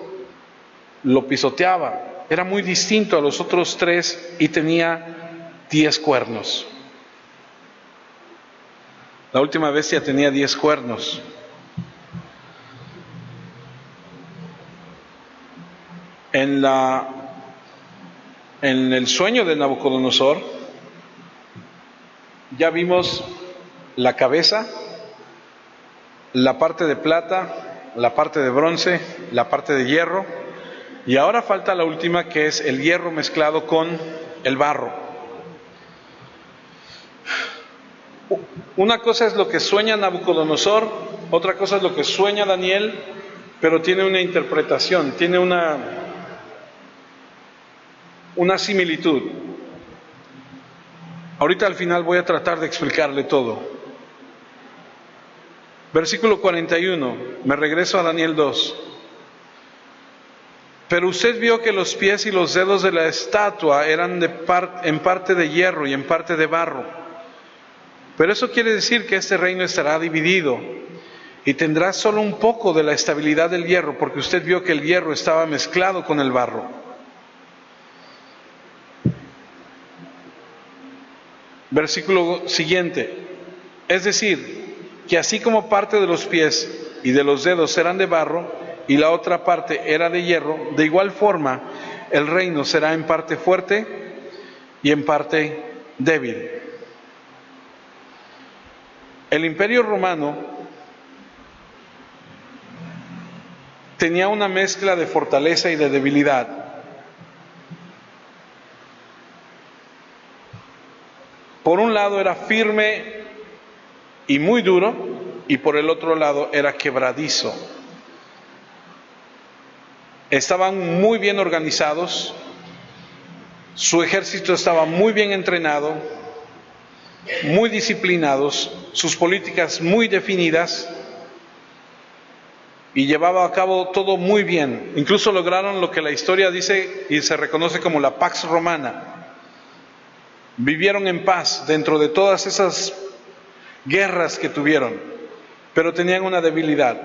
lo pisoteaba. Era muy distinto a los otros 3 y tenía 10 cuernos. La última bestia tenía 10 cuernos. En el sueño de Nabucodonosor ya vimos la cabeza, la parte de plata, la parte de bronce, la parte de hierro, Y ahora falta la última, que es el hierro mezclado con el barro. Una cosa es lo que sueña Nabucodonosor, otra cosa es lo que sueña Daniel, pero tiene una interpretación, tiene una similitud. Ahorita al final voy a tratar de explicarle todo. Versículo 41, me regreso a Daniel 2. Pero usted vio que los pies y los dedos de la estatua eran en parte de hierro y en parte de barro. Pero eso quiere decir que este reino estará dividido y tendrá solo un poco de la estabilidad del hierro, porque usted vio que el hierro estaba mezclado con el barro. Versículo siguiente. Es decir, que así como parte de los pies y de los dedos eran de barro y la otra parte era de hierro, de igual forma el reino será en parte fuerte y en parte débil. El Imperio Romano tenía una mezcla de fortaleza y de debilidad. Por un lado era firme y muy duro, y por el otro lado era quebradizo. Estaban muy bien organizados, su ejército estaba muy bien entrenado, muy disciplinados, sus políticas muy definidas, y llevaba a cabo todo muy bien. Incluso lograron lo que la historia dice y se reconoce como la Pax Romana. Vivieron en paz dentro de todas esas guerras que tuvieron, pero tenían una debilidad.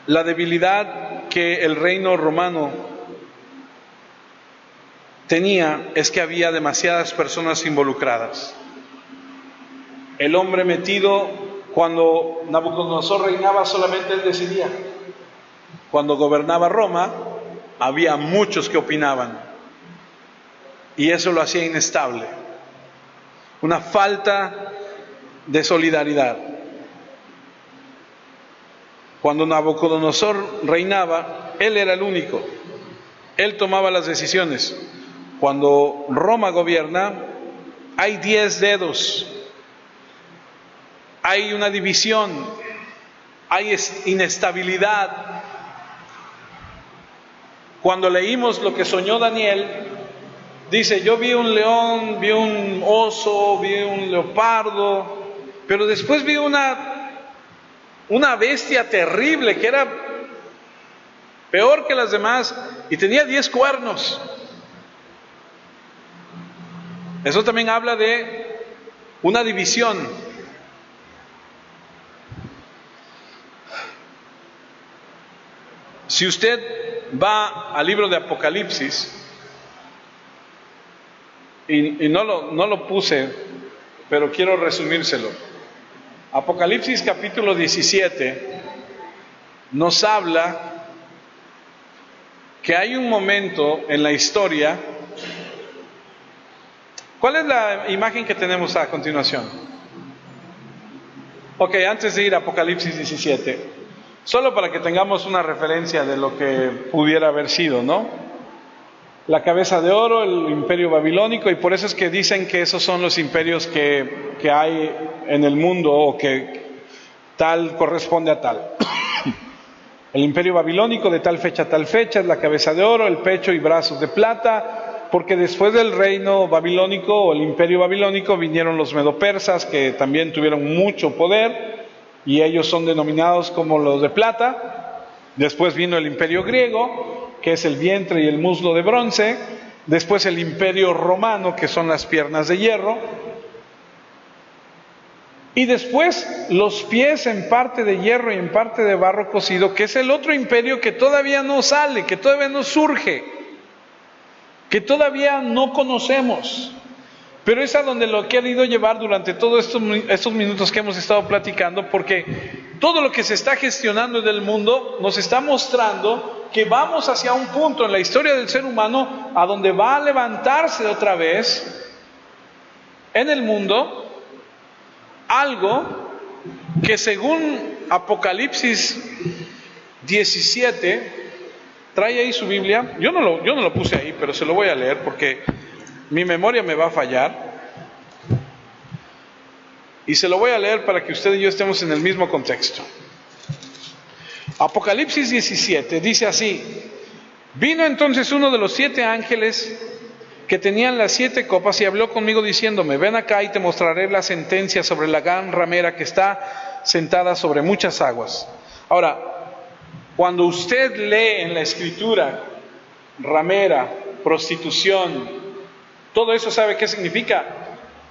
La debilidad que el reino romano tenía es que había demasiadas personas involucradas. El hombre metido, cuando Nabucodonosor reinaba, solamente él decidía. Cuando gobernaba Roma, había muchos que opinaban, y eso lo hacía inestable. Una falta de solidaridad. Cuando Nabucodonosor reinaba, él era el único. Él tomaba las decisiones. Cuando Roma gobierna, hay 10 dedos. Hay una división. Hay inestabilidad. Cuando leímos lo que soñó Daniel, dice, yo vi un león, vi un oso, vi un leopardo, pero después vi una bestia terrible que era peor que las demás y tenía 10 cuernos. Eso también habla de una división. Si usted va al libro de Apocalipsis, y no lo puse, pero quiero resumírselo. Apocalipsis capítulo 17 nos habla que hay un momento en la historia. ¿Cuál es la imagen que tenemos a continuación? Ok, antes de ir a Apocalipsis 17, solo para que tengamos una referencia de lo que pudiera haber sido, ¿no? La cabeza de oro, el imperio babilónico, y por eso es que dicen que esos son los imperios que hay en el mundo, o que tal corresponde a tal. El imperio babilónico de tal fecha a tal fecha es la cabeza de oro, el pecho y brazos de plata, porque después del reino babilónico o el imperio babilónico vinieron los medopersas, que también tuvieron mucho poder, y ellos son denominados como los de plata. Después vino el imperio griego, que es el vientre y el muslo de bronce. Después el imperio romano, que son las piernas de hierro. Y después los pies en parte de hierro y en parte de barro cocido, que es el otro imperio que todavía no sale, que todavía no surge, que todavía no conocemos. Pero es a donde lo he querido llevar durante todos estos minutos que hemos estado platicando, porque todo lo que se está gestionando en el mundo nos está mostrando que vamos hacia un punto en la historia del ser humano a donde va a levantarse otra vez en el mundo algo que según Apocalipsis 17, trae ahí su Biblia, yo no lo puse ahí, pero se lo voy a leer porque mi memoria me va a fallar, y se lo voy a leer para que usted y yo estemos en el mismo contexto. Apocalipsis 17 dice así: vino entonces uno de los 7 ángeles que tenían las 7 copas y habló conmigo diciéndome: ven acá y te mostraré la sentencia sobre la gran ramera que está sentada sobre muchas aguas. Ahora, cuando usted lee en la Escritura ramera, prostitución, todo eso, ¿sabe qué significa?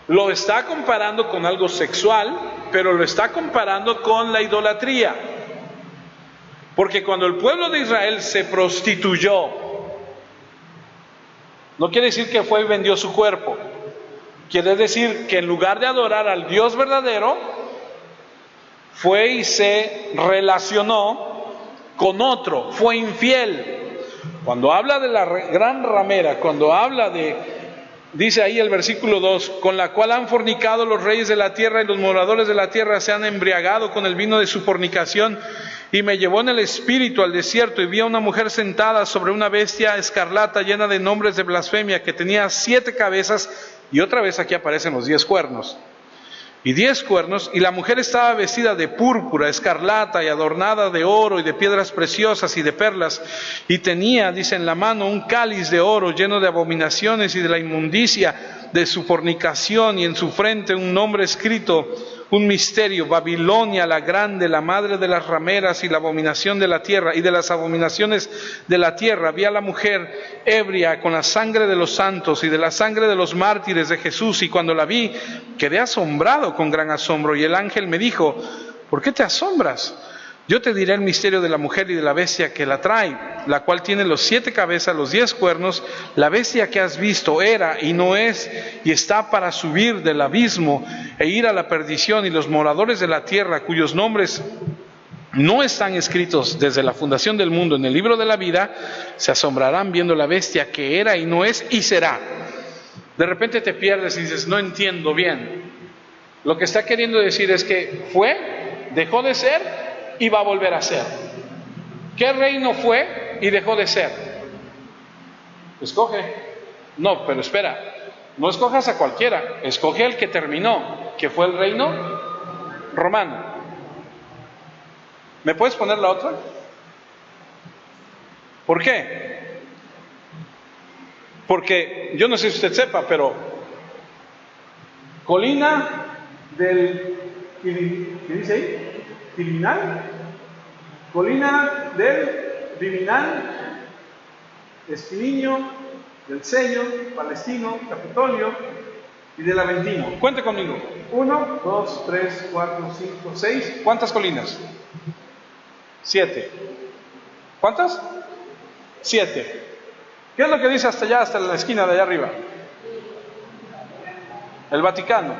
Lo está comparando con algo sexual, pero lo está comparando con la idolatría. Porque cuando el pueblo de Israel se prostituyó, no quiere decir que fue y vendió su cuerpo. Quiere decir que en lugar de adorar al Dios verdadero, fue y se relacionó con otro, fue infiel. Cuando habla de la gran ramera, cuando habla de, dice ahí el versículo 2, con la cual han fornicado los reyes de la tierra y los moradores de la tierra se han embriagado con el vino de su fornicación. Y me llevó en el espíritu al desierto y vi a una mujer sentada sobre una bestia escarlata llena de nombres de blasfemia, que tenía 7 cabezas, y otra vez aquí aparecen los 10 cuernos. Y 10 cuernos, y la mujer estaba vestida de púrpura, escarlata, y adornada de oro y de piedras preciosas y de perlas, y tenía, dice, en la mano un cáliz de oro lleno de abominaciones y de la inmundicia de su fornicación, y en su frente un nombre escrito, un misterio: Babilonia la grande, la madre de las rameras y la abominación de la tierra. Y de las abominaciones de la tierra vi a la mujer ebria con la sangre de los santos y de la sangre de los mártires de Jesús, y cuando la vi quedé asombrado con gran asombro. Y el ángel me dijo: ¿por qué te asombras? Yo te diré el misterio de la mujer y de la bestia que la trae, la cual tiene los 7 cabezas, los 10 cuernos. La bestia que has visto era y no es, y está para subir del abismo e ir a la perdición, y los moradores de la tierra, cuyos nombres no están escritos desde la fundación del mundo en el libro de la vida, se asombrarán viendo la bestia que era y no es y será. De repente te pierdes y dices: no entiendo bien. Lo que está queriendo decir es que fue, dejó de ser y va a volver a ser. ¿Qué reino fue y dejó de ser? Escoge. No, pero espera, no escojas a cualquiera, escoge al que terminó, que fue el reino romano. ¿Me puedes poner la otra? ¿Por qué? Porque yo no sé si usted sepa, pero colina del, ¿qué dice ahí? Quirinal, colina del Viminal, Esquiliño, del Sello, Palestino, Capitolio y del Aventino. Cuente conmigo. 1, 2, 3, 4, 5, 6. ¿Cuántas colinas? 7. ¿Cuántas? 7. ¿Qué es lo que dice hasta allá, hasta la esquina de allá arriba? El Vaticano.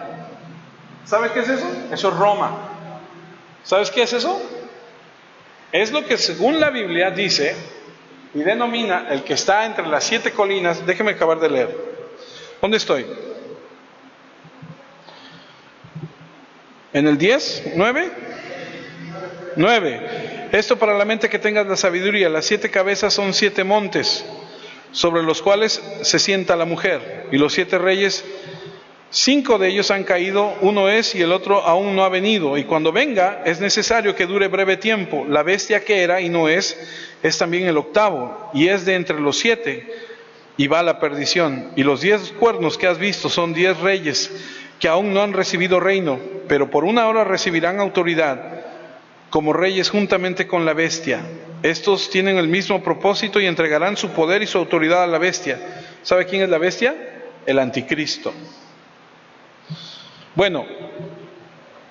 ¿Sabe qué es eso? Eso es Roma. ¿Sabes qué es eso? Es lo que según la Biblia dice y denomina el que está entre las 7 colinas. Déjeme acabar de leer. ¿Dónde estoy? ¿En el 10? ¿9? 9. Esto para la mente que tengas la sabiduría. Las 7 cabezas son 7 montes sobre los cuales se sienta la mujer, y los 7 reyes, 5 de ellos han caído, uno es y el otro aún no ha venido, y cuando venga es necesario que dure breve tiempo. La bestia que era y no es también el 8º, y es de entre los 7, y va a la perdición. Y los 10 cuernos que has visto son 10 reyes que aún no han recibido reino, pero por una hora recibirán autoridad como reyes juntamente con la bestia. Estos tienen el mismo propósito y entregarán su poder y su autoridad a la bestia. ¿Sabe quién es la bestia? El anticristo. Bueno,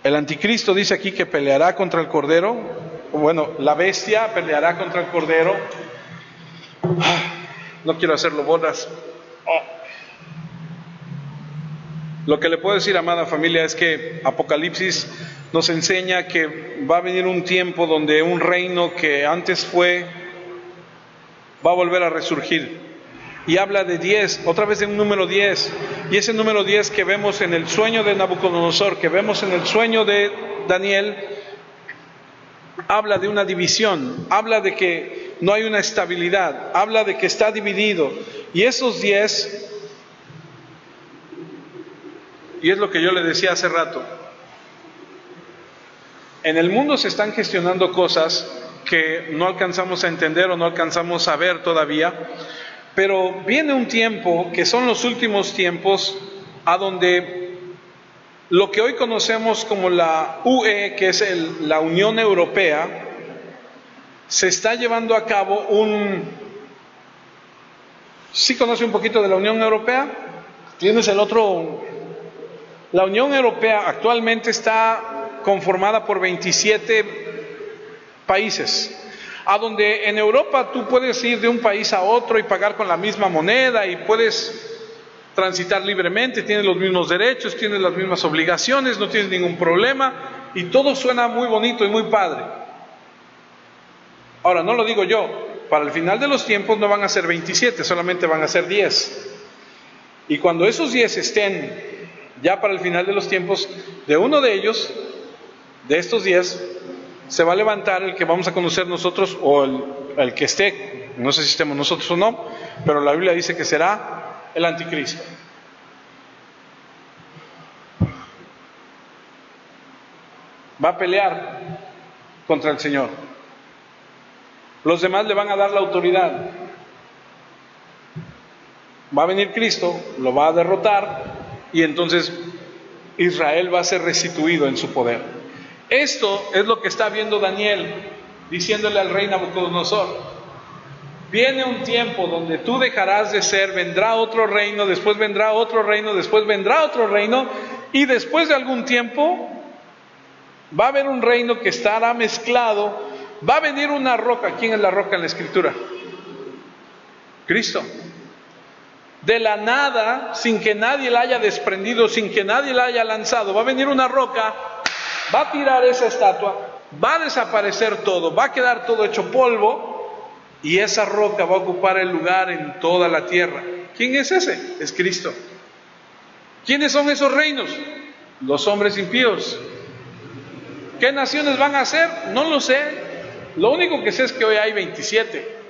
el anticristo dice aquí que peleará contra el cordero. Bueno, la bestia peleará contra el cordero. No quiero hacerlo bolas. Lo que le puedo decir, amada familia, es que Apocalipsis nos enseña que va a venir un tiempo donde un reino que antes fue va a volver a resurgir. Y habla de 10, otra vez de un número 10. Y ese número 10 que vemos en el sueño de Nabucodonosor, que vemos en el sueño de Daniel, habla de una división, habla de que no hay una estabilidad, habla de que está dividido. Y esos 10, y es lo que yo le decía hace rato, en el mundo se están gestionando cosas que no alcanzamos a entender o no alcanzamos a ver todavía, pero viene un tiempo, que son los últimos tiempos, a donde lo que hoy conocemos como la UE, que es la Unión Europea, se está llevando a cabo ¿Sí conoce un poquito de la Unión Europea? ¿Tienes el otro? La Unión Europea actualmente está conformada por 27 países, a donde en Europa tú puedes ir de un país a otro y pagar con la misma moneda y puedes transitar libremente, tienes los mismos derechos, tienes las mismas obligaciones, no tienes ningún problema y todo suena muy bonito y muy padre. Ahora, no lo digo yo, para el final de los tiempos no van a ser 27, solamente van a ser 10. Y cuando esos 10 estén ya para el final de los tiempos, de uno de ellos, de estos 10, se va a levantar el que vamos a conocer nosotros, o el que esté, no sé si estemos nosotros o no, pero la Biblia dice que será el anticristo. Va a pelear contra el Señor. Los demás le van a dar la autoridad. Va a venir Cristo, lo va a derrotar, y entonces Israel va a ser restituido en su poder. Esto es lo que está viendo Daniel, diciéndole al rey Nabucodonosor: viene un tiempo donde tú dejarás de ser, vendrá otro reino, después vendrá otro reino, después vendrá otro reino, y después de algún tiempo va a haber un reino que estará mezclado, va a venir una roca. ¿Quién es la roca en la Escritura? Cristo. De la nada, sin que nadie la haya desprendido, sin que nadie la haya lanzado, va a venir una roca, va a tirar esa estatua, va a desaparecer todo, va a quedar todo hecho polvo, y esa roca va a ocupar el lugar en toda la tierra. ¿Quién es ese? Es Cristo. ¿Quiénes son esos reinos? Los hombres impíos. ¿Qué naciones van a ser? No lo sé. Lo único que sé es que hoy hay 27.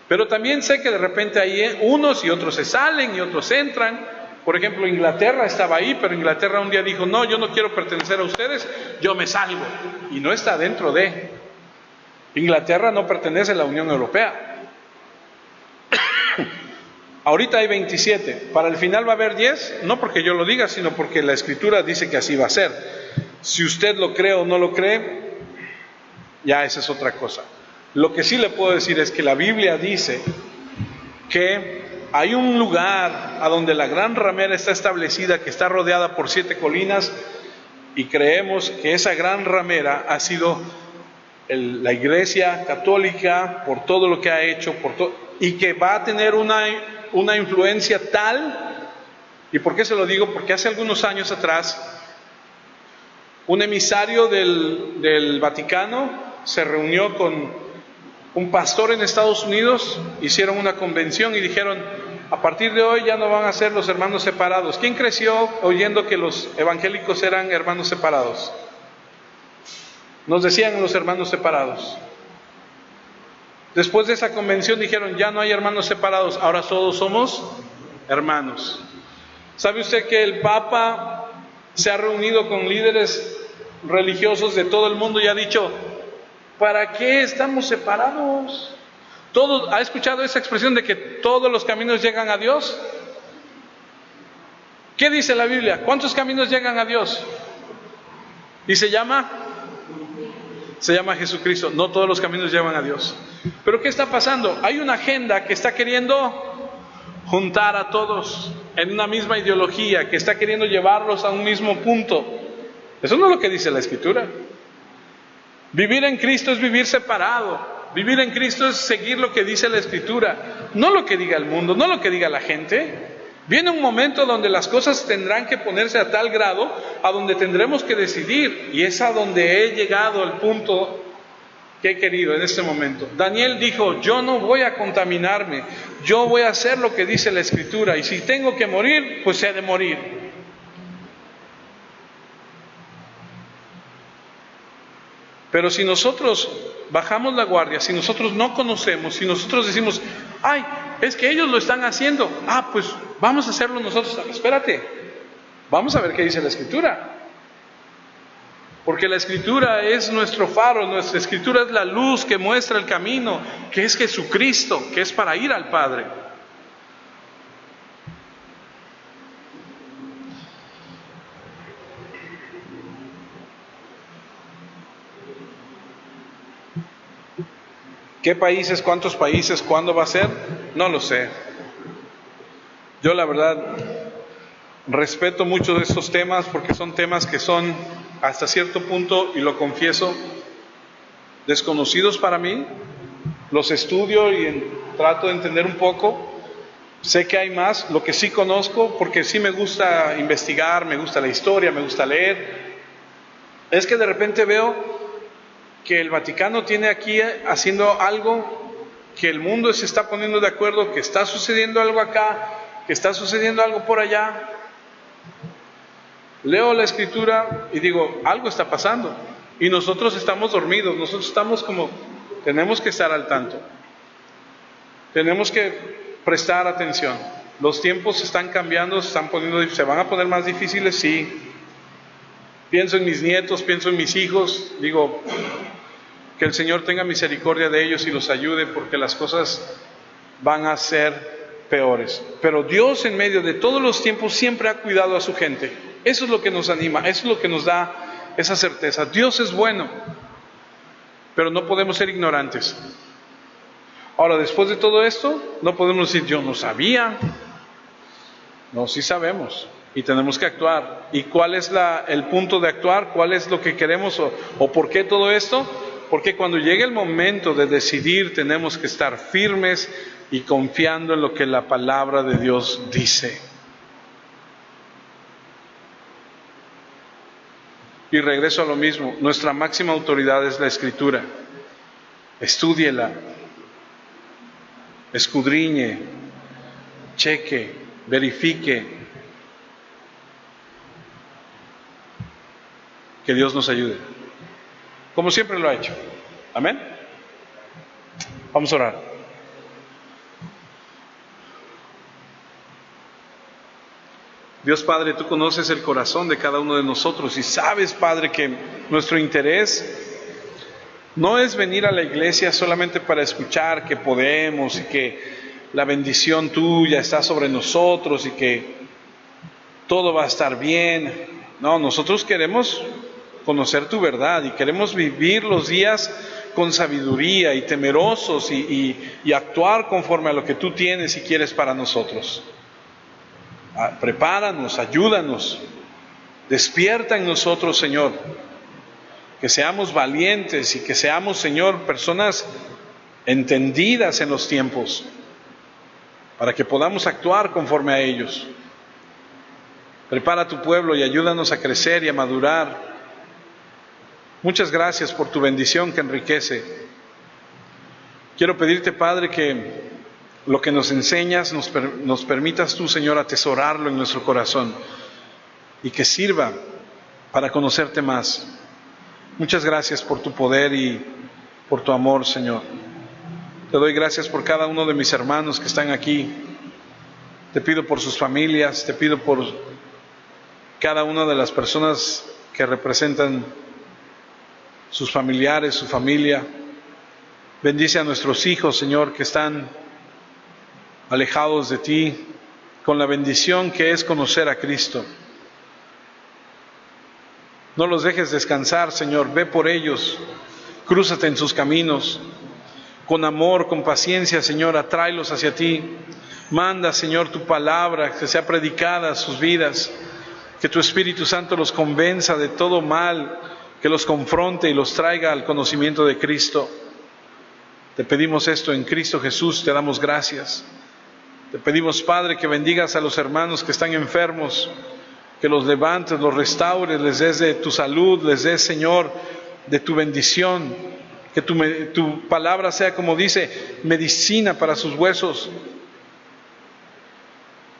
Pero también sé que de repente hay unos y otros se salen y otros entran. Por ejemplo, Inglaterra estaba ahí, pero Inglaterra un día dijo: no, yo no quiero pertenecer a ustedes, yo me salgo. Y no está dentro de. Inglaterra no pertenece a la Unión Europea. Ahorita hay 27. Para el final va a haber 10, no porque yo lo diga, sino porque la Escritura dice que así va a ser. Si usted lo cree o no lo cree, ya esa es otra cosa. Lo que sí le puedo decir es que la Biblia dice que hay un lugar a donde la gran ramera está establecida, que está rodeada por 7 colinas, y creemos que esa gran ramera ha sido la Iglesia Católica, por todo lo que ha hecho, y que va a tener una influencia tal. ¿Y por qué se lo digo? Porque hace algunos años atrás un emisario del Vaticano se reunió con un pastor en Estados Unidos, hicieron una convención y dijeron: a partir de hoy ya no van a ser los hermanos separados. ¿Quién creció oyendo que los evangélicos eran hermanos separados? Nos decían los hermanos separados. Después de esa convención dijeron: ya no hay hermanos separados, ahora todos somos hermanos. ¿Sabe usted que el Papa se ha reunido con líderes religiosos de todo el mundo y ha dicho: ¿para qué estamos separados? ¿Ha escuchado esa expresión de que todos los caminos llegan a Dios? ¿Qué dice la Biblia? ¿Cuántos caminos llegan a Dios? ¿Y se llama Jesucristo. No todos los caminos llevan a Dios. Pero ¿qué está pasando? Hay una agenda que está queriendo juntar a todos en una misma ideología, que está queriendo llevarlos a un mismo punto. Eso no es lo que dice la Escritura. Vivir en Cristo es vivir separado. Vivir en Cristo es seguir lo que dice la Escritura, no lo que diga el mundo, no lo que diga la gente. Viene un momento donde las cosas tendrán que ponerse a tal grado a donde tendremos que decidir, y es a donde he llegado al punto que he querido en este momento. Daniel dijo, yo no voy a contaminarme, yo voy a hacer lo que dice la Escritura, y si tengo que morir, pues he de morir. Pero si nosotros bajamos la guardia, si nosotros no conocemos, si nosotros decimos, ay, es que ellos lo están haciendo, pues vamos a hacerlo nosotros. Espérate, vamos a ver qué dice la Escritura. Porque la Escritura es nuestro faro, nuestra Escritura es la luz que muestra el camino, que es Jesucristo, que es para ir al Padre. ¿Qué países, cuántos países, cuándo va a ser? No lo sé. Yo la verdad respeto mucho de estos temas porque son temas que son hasta cierto punto, y lo confieso, desconocidos para mí. Los estudio y trato de entender un poco. Sé que hay más, lo que sí conozco, porque sí me gusta investigar, me gusta la historia, me gusta leer, es que de repente veo que el Vaticano tiene aquí haciendo algo, que el mundo se está poniendo de acuerdo, que está sucediendo algo acá, que está sucediendo algo por allá. Leo la Escritura y digo, algo está pasando, y nosotros estamos dormidos, nosotros estamos como, tenemos que estar al tanto, tenemos que prestar atención. Los tiempos están cambiando, se van a poner más difíciles, sí. Pienso en mis nietos, pienso en mis hijos, digo, que el Señor tenga misericordia de ellos y los ayude, porque las cosas van a ser peores. Pero Dios, en medio de todos los tiempos, siempre ha cuidado a su gente. Eso es lo que nos anima, eso es lo que nos da esa certeza. Dios es bueno, pero no podemos ser ignorantes. Ahora, después de todo esto, no podemos decir, yo no sabía. No, sí sabemos. Y tenemos que actuar. ¿Y cuál es el punto de actuar? ¿Cuál es lo que queremos o por qué todo esto? Porque cuando llegue el momento de decidir, tenemos que estar firmes y confiando en lo que la palabra de Dios dice. Y regreso a lo mismo, nuestra máxima autoridad es la Escritura. Estúdiela, escudriñe, cheque, verifique. Que Dios nos ayude, como siempre lo ha hecho. Amén. Vamos a orar. Dios Padre, tú conoces el corazón de cada uno de nosotros y sabes, Padre, que nuestro interés no es venir a la iglesia solamente para escuchar que podemos y que la bendición tuya está sobre nosotros y que todo va a estar bien. No, nosotros queremos conocer tu verdad y queremos vivir los días con sabiduría y temerosos y actuar conforme a lo que tú tienes y quieres para nosotros. Prepáranos, ayúdanos, despierta en nosotros, Señor, que seamos valientes y que seamos, Señor, personas entendidas en los tiempos, para que podamos actuar conforme a ellos. Prepara a tu pueblo y ayúdanos a crecer y a madurar. Muchas gracias por tu bendición que enriquece. Quiero pedirte, Padre, que lo que nos enseñas nos permitas tú, Señor, atesorarlo en nuestro corazón y que sirva para conocerte más. Muchas gracias por tu poder y por tu amor, Señor. Te doy gracias por cada uno de mis hermanos que están aquí. Te pido por sus familias, te pido por cada una de las personas que representan sus familiares, su familia. Bendice a nuestros hijos, Señor, que están alejados de ti, con la bendición que es conocer a Cristo. No los dejes descansar, Señor, ve por ellos, crúzate en sus caminos, con amor, con paciencia, Señor, atráelos hacia ti. Manda, Señor, tu palabra, que sea predicada a sus vidas, que tu Espíritu Santo los convenza de todo mal, que los confronte y los traiga al conocimiento de Cristo. Te pedimos esto en Cristo Jesús, te damos gracias. Te pedimos, Padre, que bendigas a los hermanos que están enfermos, que los levantes, los restaures, les des de tu salud, les des, Señor, de tu bendición, Que tu palabra sea, como dice, medicina para sus huesos.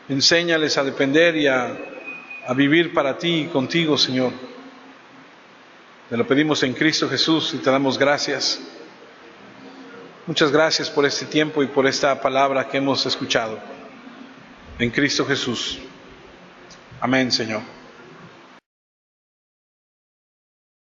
Enséñales a depender y a vivir para ti y contigo, Señor. Te lo pedimos en Cristo Jesús y te damos gracias. Muchas gracias por este tiempo y por esta palabra que hemos escuchado. En Cristo Jesús. Amén, Señor.